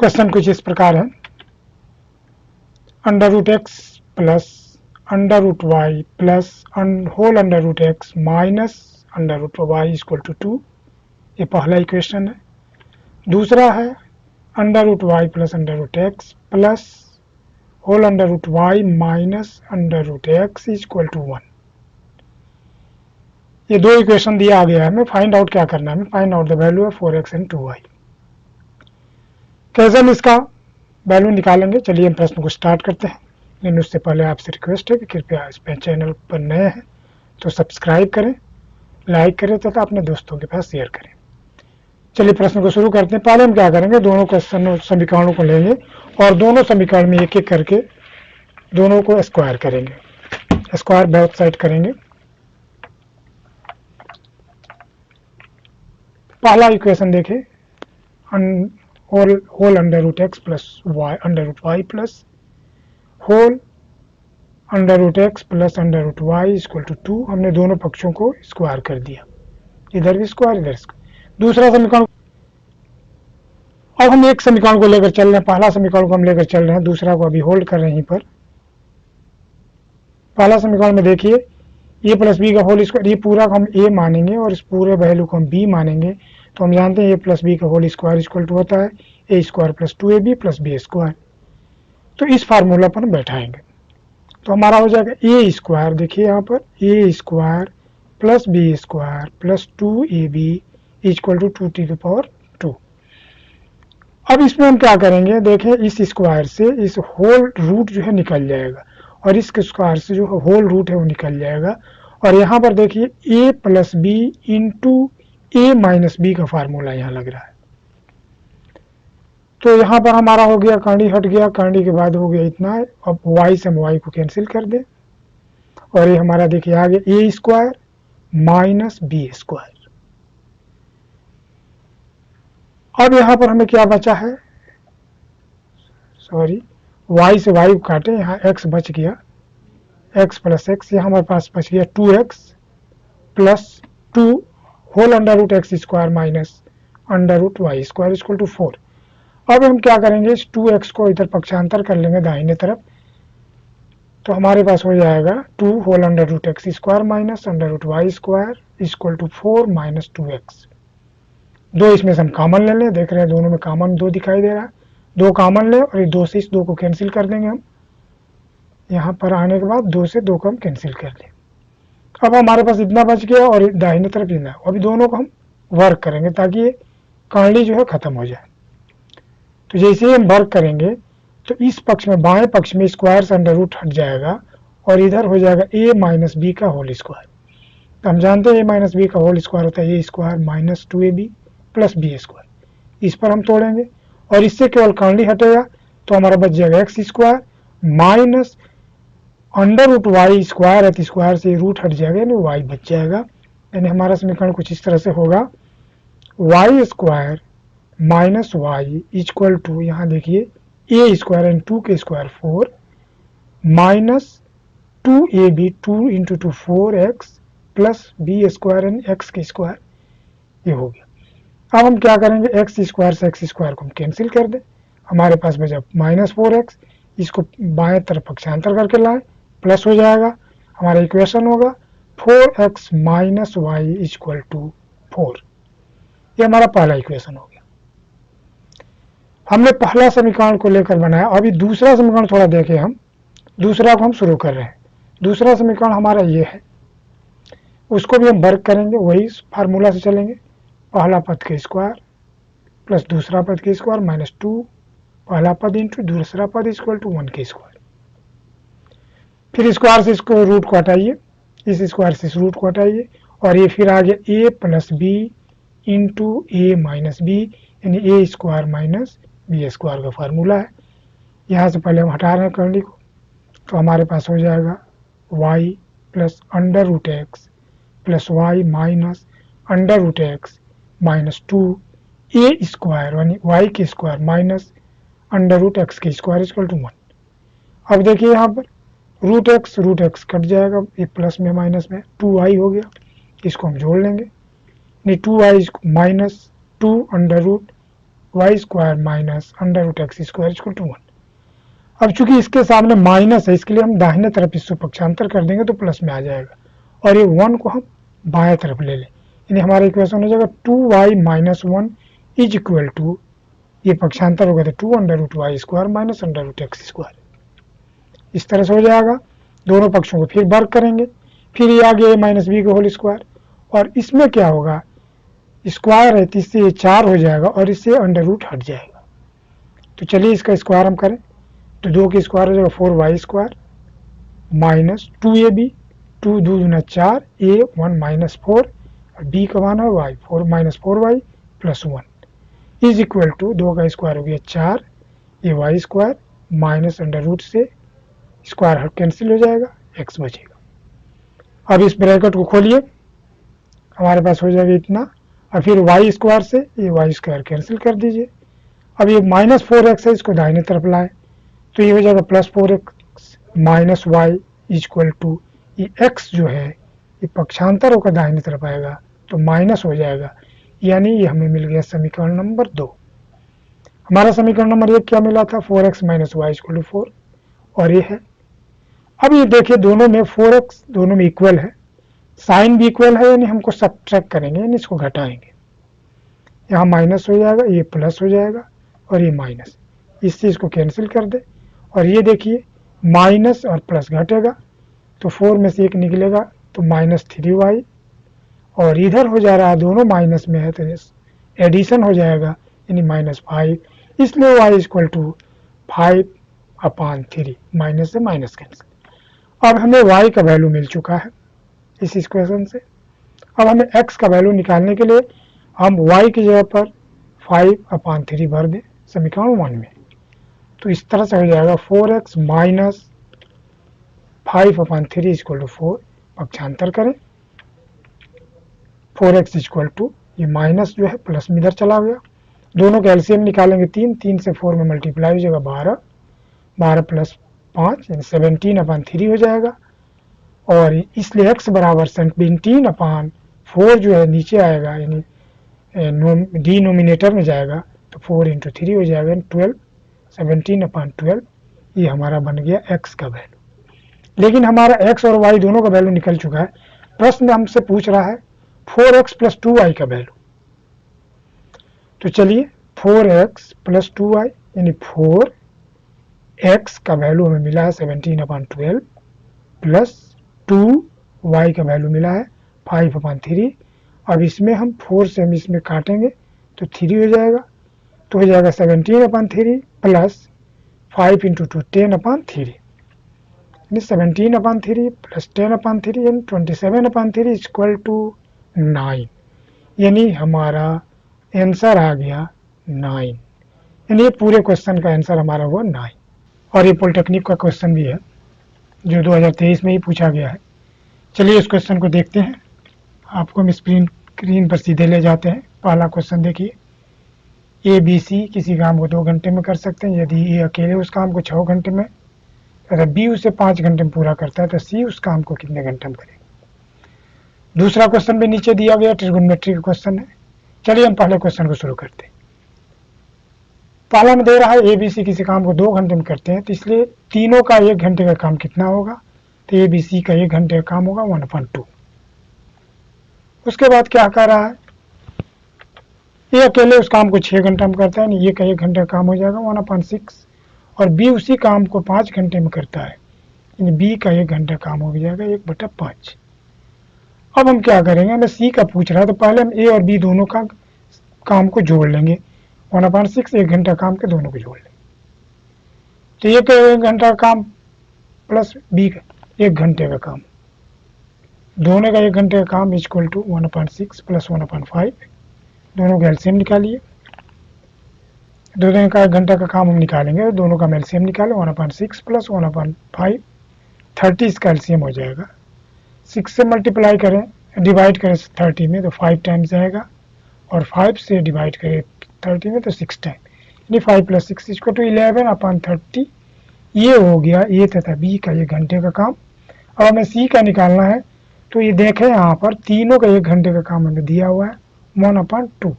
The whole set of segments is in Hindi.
क्वेश्चन कुछ इस प्रकार है, under root x plus under root y plus whole under root x minus under root y equal to 2, ये पहला इक्वेशन है। दूसरा है under root y plus under root x plus whole under root y minus under root x equal to 1। ये दो इक्वेशन दिया गया है, हमें फाइंड आउट क्या करना है, हमें find out the value of 4x and 2y। कैसे हम इसका वैल्यू निकालेंगे, चलिए हम प्रश्न को स्टार्ट करते हैं। लेकिन उससे पहले आपसे रिक्वेस्ट है कि कृपया इस चैनल पर नए हैं तो सब्सक्राइब करें, लाइक करें तथा अपने दोस्तों के पास शेयर करें। चलिए प्रश्न को शुरू करते हैं। पहले हम क्या करेंगे, दोनों क्वेश्चन समीकरणों को लेंगे और दोनों समीकरण में एक एक करके दोनों को स्क्वायर करेंगे, स्क्वायर बोथ साइड करेंगे। पहला इक्वेशन देखें, whole under root x plus y under root y plus whole under root x plus under root y equal to 2। हमने दोनों पक्षों को स्क्वायर कर दिया, इधर भी स्क्वायर इधर स्क्वायर। दूसरा समीकरण, अब हम एक समीकरण को लेकर चल रहे हैं, पहला समीकरण को हम लेकर चल रहे हैं, दूसरा को अभी होल्ड कर रहे हैं। पर पहला समीकरण में देखिए ए प्लस बी का होल स्क्वायर, ये पूरा को हम ए मानेंगे और इस पूरे वैल्यू को हम बी मानेंगे। तो हम जानते हैं ए प्लस बी का होल स्क्वायर इक्वल टू होता है A square plus 2ab plus B square. तो इस फार्मूला पर हम बैठाएंगे तो हमारा हो जाएगा ए स्क्वायर, देखिए यहाँ पर A square plus B square plus 2ab equal to 2 to the power 2। अब इसमें हम क्या करेंगे, देखें इस स्क्वायर से इस होल रूट जो है निकल जाएगा और इस स्क्वायर से जो होल रूट है वो निकल जाएगा। और यहाँ पर देखिए a plus b into a minus B का फार्मूला यहाँ लग रहा है। तो यहाँ पर हमारा हो गया, कर्णी हट गया, कर्णी के बाद हो गया इतना। अब y से हम y को कैंसिल कर दें और ये हमारा देखिए आ गया ए स्क्वायर माइनस बी स्क्वायर। अब यहाँ पर हमें क्या बचा है, सॉरी y से y को काटे, यहाँ x बच गया, x प्लस एक्स, यहाँ हमारे पास बच गया 2x plus 2 whole under root x square minus under root y square equal to 4। अब हम क्या करेंगे, इस 2x को इधर पक्षांतर कर लेंगे दाहिने तरफ, तो हमारे पास हो जाएगा 2 whole under root x square minus under root y square equal to 4 minus 2x। दो इसमें से हम कॉमन ले लें, देख रहे हैं दोनों में कॉमन 2 दिखाई दे रहा है, 2 कॉमन ले और ये 2 से इस 2 को कैंसिल कर देंगे हम। यहाँ पर आने के बाद 2 से 2 को हम कैंसिल कर दें। अब हमारे पास इतना बच गया और दाहिने तरफ इतना। अभी दोनों को हम वर्क करेंगे ताकि ये कर्णी जो है खत्म हो जाए। तो जैसे ही हम वर्क करेंगे तो इस पक्ष में, बाएं पक्ष में स्क्वायर से अंडर रूट हट जाएगा और इधर हो जाएगा ए माइनस बी का होल स्क्वायर। तो हम जानते हैं ए माइनस बी का होल स्क्वायर होता है A square minus 2ab plus B square. इस पर हम तोड़ेंगे और इससे केवल कर्णी हटेगा तो हमारा बच जाएगा x square minus under root y square है, तो स्क्वायर से रूट हट जाएगा यानी वाई बच जाएगा। यानी हमारा समीकरण कुछ इस तरह से होगा, y square minus y equal to, यहाँ देखिए ए स्क्वायर एंड 2 के square 4 minus 2ab 2 into 2 4x plus B square and x के स्क्वायर, ये हो गया। अब हम क्या करेंगे, एक्स स्क्वायर से एक्स स्क्वायर को हम कैंसिल कर दें, हमारे पास बचा माइनस 4x, इसको बाएं तरफ पक्षांतर करके लाएं, प्लस हो जाएगा, हमारा इक्वेशन होगा 4x minus y equal to 4। ये हमारा पहला इक्वेशन हो गया। हमने पहला समीकरण को लेकर बनाया। अभी दूसरा समीकरण थोड़ा देखें, हम दूसरा को हम शुरू कर रहे हैं। दूसरा समीकरण हमारा ये है, उसको भी हम वर्क करेंगे, वही फार्मूला से चलेंगे। पहला पद के स्क्वायर प्लस दूसरा पद के स्क्वायर माइनस 2 पहला पद इंटू दूसरा पद इक्वल टू 1 के स्क्वायर। फिर स्क्वायर से इसको रूट को हटाइए, इस स्क्वायर से इस रूट को हटाइए और ये फिर आ गया ए plus b into a minus B, यानी ए स्क्वायर माइनस बी स्क्वायर का फार्मूला है। यहाँ से पहले हम हटा रहे हैं कर्णी को, तो हमारे पास हो जाएगा y plus under root x plus y minus under root x minus 2 a square यानी वाई के square minus under root x के स्क्वायर इक्वल टू 1। अब देखिए यहाँ पर रूट एक्स कट जाएगा, ये प्लस में माइनस में 2y हो गया, इसको हम जोड़ लेंगे, नहीं 2y minus 2 under root y square minus under root x square equal to 1। अब चूंकि इसके सामने माइनस है, इसके लिए हम दाहिने तरफ इसको पक्षांतर कर देंगे तो प्लस में आ जाएगा, और ये 1 को हम बाएं तरफ ले लें, यानी हमारा इक्वेशन हो जाएगा 2y minus 1 is equal to, ये पक्षांतर होगा तो 2 under root y square minus under root x square. इस तरह से हो जाएगा। दोनों पक्षों को फिर वर्ग करेंगे, फिर ये आ गया a माइनस बी का होल स्क्वायर, और इसमें क्या होगा, स्क्वायर है तो इससे ये 4 हो जाएगा और इससे अंडर रूट हट जाएगा। तो चलिए इसका स्क्वायर हम करें तो 2 की स्क्वायर हो जाएगा 4y स्क्वायर माइनस 2ab, 2 2 गुना 4, a 1 माइनस 4 और b का मान है y 4 minus 4y plus 1 is equal to 2 का स्क्वायर हो गया 4 a y square minus under root से स्क्वायर कैंसिल हो जाएगा, x बचेगा। अब इस ब्रैकेट को खोलिए, हमारे पास हो जाएगा इतना, और फिर वाई स्क्वायर से ये वाई स्क्वायर कैंसिल कर दीजिए। अब ये माइनस 4x है, इसको दाहिने तरफ लाएं तो ये हो जाएगा plus 4x minus y equal to, ये x जो है ये पक्षांतर होकर दाहिने तरफ आएगा तो माइनस हो जाएगा, यानी ये हमें मिल गया समीकरण नंबर 2। हमारा समीकरण नंबर 1 क्या मिला था, 4x minus y equal to 4, और ये है। अब ये देखिए दोनों में 4x दोनों में इक्वल है, साइन भी इक्वल है, यानी हमको सब्ट्रैक्ट करेंगे, यानी इसको घटाएंगे, यहाँ माइनस हो जाएगा, ये प्लस हो जाएगा और ये माइनस, इससे इसको कैंसिल कर दे, और ये देखिए माइनस और प्लस घटेगा तो 4 में से 1 निकलेगा तो माइनस 3y, और इधर हो जा रहा है दोनों माइनस में है तो एडिशन हो जाएगा यानी माइनस 5, इसलिए y इक्वल टू 5/3, माइनस से माइनस कैंसिल। अब हमें y का वैल्यू मिल चुका है इस इक्वेशन से। अब हमें x का वैल्यू निकालने के लिए हम y की जगह पर 5/3 भर दें समीकरण 1 में, तो इस तरह से हो जाएगा 4x माइनस 5/3 इक्वल टू 4, पक्षांतर करें 4x इक्वल टू, ये माइनस जो है प्लस में इधर चला गया, दोनों का एलसीएम निकालेंगे 3 से 4 में मल्टीप्लाई हो जाएगा 12 प्लस 5 यानी 17/3 हो जाएगा, और इसलिए x बराबर 17/4 जो है नीचे आएगा, यानी डिनोमिनेटर में जाएगा तो 4 × 3 हो जाएगा 12, 17/12, ये हमारा बन गया x का वैल्यू। लेकिन हमारा x और y दोनों का वैल्यू निकल चुका है, प्रश्न हमसे पूछ रहा है 4x प्लस 2y का वैल्यू। तो चलिए 4x प्लस 2y यानी 4x का वैल्यू हमें मिला है 17/12 प्लस 2y का वैल्यू मिला है 5/3। अब इसमें हम 4 से हम इसमें काटेंगे तो 3 हो जाएगा, तो हो जाएगा 17/3 प्लस 5 × 2 10/3 यानी 17/3 प्लस 10/3 यानी 27/3 इक्वल टू 9, यानी हमारा आंसर आ गया 9, यानी ये पूरे क्वेश्चन का आंसर हमारा हुआ 9। और ये पॉलिटेक्निक का क्वेश्चन भी है जो 2023 में ही पूछा गया है। चलिए इस क्वेश्चन को देखते हैं, आपको हम स्क्रीन पर सीधे ले जाते हैं। पहला क्वेश्चन देखिए, ए बी सी किसी काम को 2 घंटे में कर सकते हैं यदि ए अकेले उस काम को 6 घंटे में, अगर बी उसे 5 घंटे में पूरा करता है तो सी उस काम को कितने घंटे में करेगा। दूसरा क्वेश्चन भी नीचे दिया गया, ट्रिगोनोमेट्री का क्वेश्चन है। चलिए हम पहले क्वेश्चन को शुरू करते हैं। पहला में दे रहा है ए बी सी किसी काम को 2 घंटे में करते हैं, तो इसलिए तीनों का 1 घंटे का काम कितना होगा, तो ए बी सी का 1 घंटे का काम होगा 1/2। उसके बाद क्या कर रहा है, ये अकेले उस काम को 6 घंटे में करता है, ये का 1 घंटे का काम हो जाएगा 1/6, और बी उसी काम को 5 घंटे में करता है, यानी बी का 1 घंटा काम हो जाएगा 1/5। अब हम क्या करेंगे, हमें सी का पूछ रहा है तो पहले हम ए और बी दोनों का काम को जोड़ लेंगे, 1/6 1 घंटा काम के दोनों को जोड़ लेंगे, तो ये का 1 घंटा का काम प्लस बी का 1 घंटे का काम, दोनों का 1 घंटे का काम इक्वल टू 1/6 प्लस 1/5, दोनों का एलसीएम निकालिए। दोनों का 1 घंटा का काम हम निकालेंगे, दोनों का एलसीएम निकालें 1/6 प्लस 1/5, 30 इसका एलसीएम हो जाएगा। 6 से मल्टीप्लाई करें, डिवाइड करें 30 में तो 5 टाइम्स आएगा, और 5 से डिवाइड करें 30 में तो 6 टाइम, यानी 5 + 6 इक्वल टू 11/30। ये हो गया ए तथा बी का 1 घंटे का काम। अब हमें सी का निकालना है, तो ये देखें यहाँ पर तीनों का 1 घंटे का काम हमें दिया हुआ है 1/2,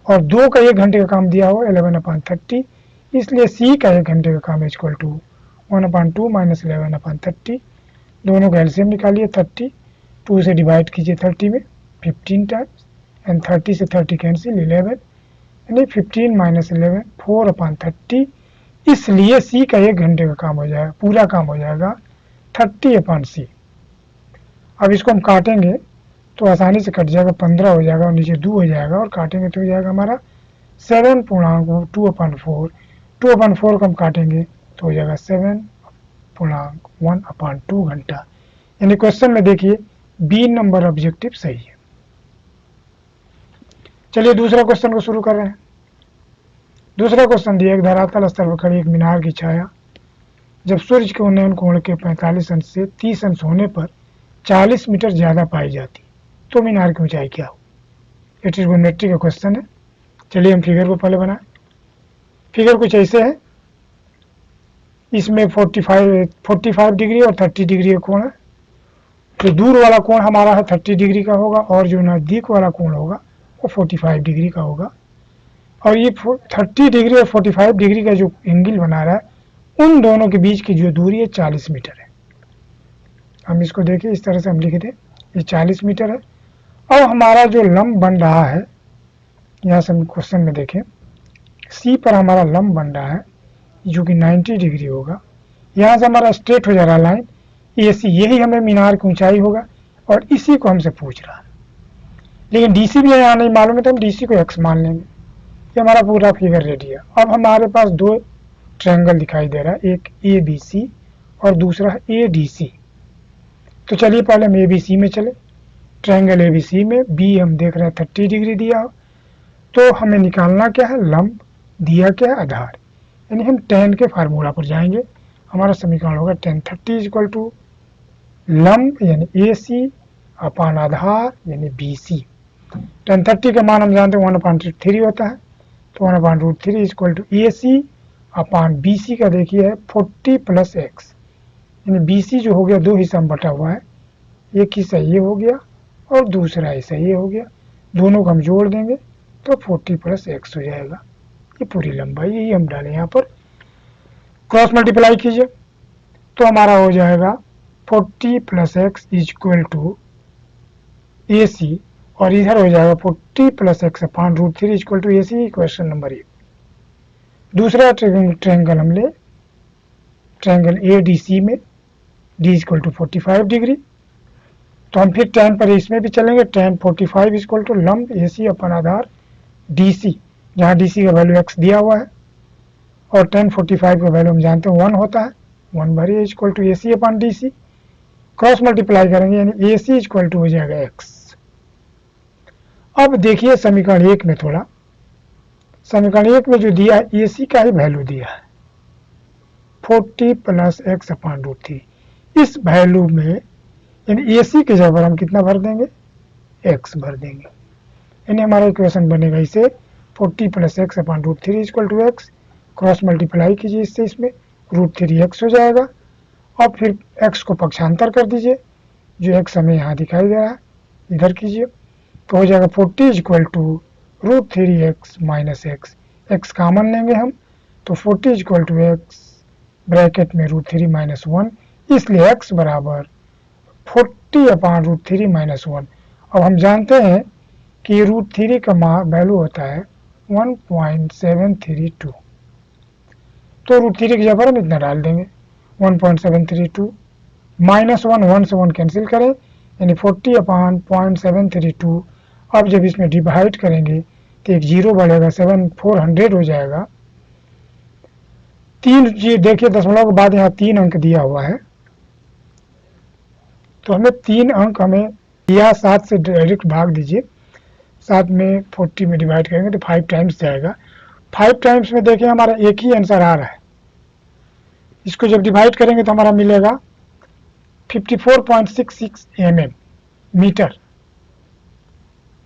और 2 का 1 घंटे का काम दिया हुआ 11/30, इसलिए सी का 1 घंटे का काम इक्वल टू 1/2 माइनस 11/30। दोनों का एलसीएम निकालिए 30, 2 से डिवाइड कीजिए 30 में 15 टाइम्स, एंड 30 से 30 कैंसिल 11, यानी 15 माइनस 11 4/30। इसलिए सी का 1 घंटे का काम हो जाएगा, पूरा काम हो जाएगा 30/c। अब इसको हम काटेंगे तो आसानी से कट जाएगा, 15 हो जाएगा और नीचे 2 हो जाएगा, और काटेंगे तो हो जाएगा हमारा 7.2/4। 2/4 को हम काटेंगे तो हो जाएगा 7.1/2 घंटा। यानी क्वेश्चन में देखिए बी नंबर ऑब्जेक्टिव सही है। चलिए दूसरा क्वेश्चन को शुरू कर रहे हैं। दूसरा क्वेश्चन दिया, एक धरातल स्तर पर खड़ी एक मीनार की छाया जब सूर्य के उन्नयन कोण के 45 अंश से 30 अंश होने पर 40 मीटर ज्यादा पाई जाती, तो मीनार की ऊंचाई क्या हो? ये ट्रिग्नोमेट्री का क्वेश्चन है। चलिए हम फिगर को पहले बनाएं। फिगर कुछ ऐसे है, इसमें 45 डिग्री और 30 डिग्री का कोण है। तो दूर वाला कोण हमारा है 30 डिग्री का होगा, और जो नज़दीक वाला कोण होगा वो 45 डिग्री का होगा। और ये 30 डिग्री और 45 डिग्री का जो एंगल बना रहा है, उन दोनों के बीच की जो दूरी है 40 मीटर है। हम इसको देखिए, इस तरह से हम लिख दें, ये 40 मीटर है। अब हमारा जो लंब बन रहा है, यहाँ से हम क्वेश्चन में देखें, सी पर हमारा लंब बन रहा है जो कि 90 डिग्री होगा। यहाँ से हमारा स्ट्रेट हो जा रहा है लाइन ए सी, यही हमें मीनार की ऊंचाई होगा, और इसी को हमसे पूछ रहा है। लेकिन डीसी भी यहाँ नहीं मालूम है, तो हम डीसी को एक्स मान लेंगे। ये हमारा पूरा फिगर रेडी है। अब हमारे पास दो ट्रायंगल दिखाई दे रहा है, एक ए बी सी और दूसरा है ए डी सी। तो चलिए पहले हम ए बी सी में चले। ट्रायंगल ए बी सी में बी हम देख रहे हैं 30 डिग्री दिया हो, तो हमें निकालना क्या है, लंब, दिया क्या है, आधार। यानी हम tan के फार्मूला पर जाएंगे। हमारा समीकरण होगा tan 30 इक्वल टू लंब यानी ए सी अपान आधार यानी बी सी। tan 30 का मान हम जानते हैं 1/3 होता है, तो 1/3 equal to a c upon b c का देखिए है 40 प्लस एक्स, यानी बी सी जो हो गया 2 हिस्सा में बटा हुआ है, एक हिस्सा ये हो गया और दूसरा हिस्सा ये हो गया। दोनों को हम जोड़ देंगे तो 40 प्लस एक्स हो जाएगा। ये पूरी लंबाई यही हम डालें, यहाँ पर क्रॉस मल्टीप्लाई कीजिए तो हमारा हो जाएगा 40 plus x equal to a c, और इधर हो जाएगा 40 plus x upon √3 equal to a c. Question number 1। दूसरा ट्रायंगल हम ले, ट्रायंगल ए डी सी में डी इक्वल टू 45 डिग्री, तो हम फिर tan पर इसमें भी चलेंगे। tan 45 इक्वल टू लंब ए सी अपन आधार डी सी, जहाँ डी सी का वैल्यू x दिया हुआ है, और tan 45 का वैल्यू हम जानते हैं 1 होता है, 1/a equal to a c upon d c. Cross multiply करेंगे यानी ए सी इक्वल टू हो जाएगा x। अब देखिए समीकरण 1 में थोड़ा, समीकरण 1 में जो दिया है ए सी का ही वैल्यू दिया है 40 प्लस एक्स अपान √3। इस वैल्यू में यानी ए सी के जगह हम कितना भर देंगे, x भर देंगे। यानी हमारा इक्वेशन बनेगा इसे 40 plus x upon √3 equal to x. Cross multiply कीजिए इससे, इसमें √3x हो जाएगा, और फिर x को पक्षांतर कर दीजिए, जो x हमें यहाँ दिखाई दे रहा है इधर कीजिए, तो हो जाएगा 40 equal to √3x minus x. X common लेंगे हम, तो 40 इक्वल टू एक्स ब्रैकेट में √3 माइनस 1, इसलिए x बराबर 40 अपान √3 माइनस 1। अब हम जानते हैं कि √3 का वैल्यू होता है 1.732, तो √3 की जगह हम इतना डाल देंगे 1.732 माइनस 1, 1 से 1 कैंसिल करें, यानी 40 अपान 0.732। अब जब इसमें डिवाइड करेंगे तो एक जीरो बढ़ेगा, 400 हो जाएगा। 3 जी देखिए दशमलव के बाद यहाँ 3 अंक दिया हुआ है, तो हमें 3 अंक हमें दिया, 7 से डायरेक्ट भाग दीजिए, 7 में 40 में डिवाइड करेंगे तो 5 टाइम्स जाएगा। 5 टाइम्स में देखिए हमारा एक ही आंसर आ रहा है, इसको जब डिवाइड करेंगे तो हमारा मिलेगा 54.66 mm मीटर।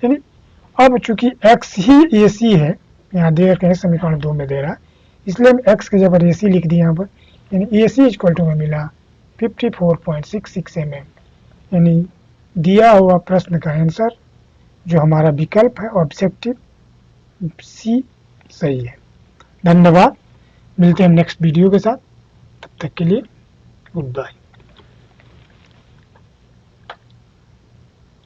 यानी अब चूंकि x ही ए सी है, यहाँ दे रखे हैं समीकरण 2 में दे रहा है, इसलिए हम x के जगह ए सी लिख दिए यहाँ पर, यानी ए सी इक्वल टू में मिला 54.66 mm। यानी दिया हुआ प्रश्न का आंसर जो हमारा विकल्प है ऑब्जेक्टिव सी सही है। धन्यवाद, मिलते हैं हम नेक्स्ट वीडियो के साथ, तब तक के लिए गुड बाय।